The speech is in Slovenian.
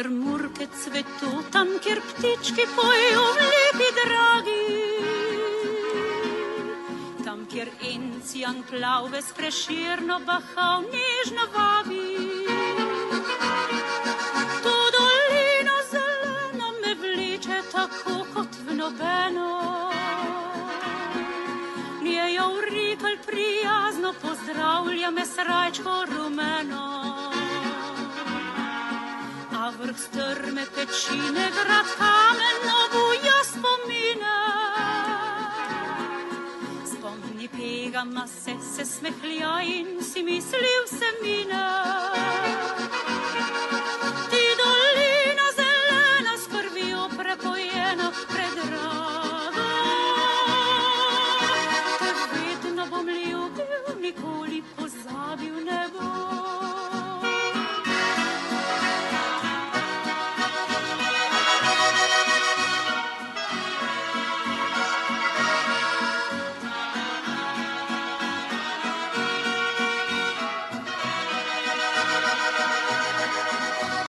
kjer murke cvetu, tam, kjer ptički pojejo lepi dragi, tam, kjer encijan plavbe s Prešerno bahal nežno vabi. To dolino zeleno me vleče tako kot v nobeno. Njejo vrikal prijazno pozdravlja me srajčko rumeno. A vrh strme pečine, grad kamen obuja spomine. Spomni pegama se smehlja in si mislil se mi,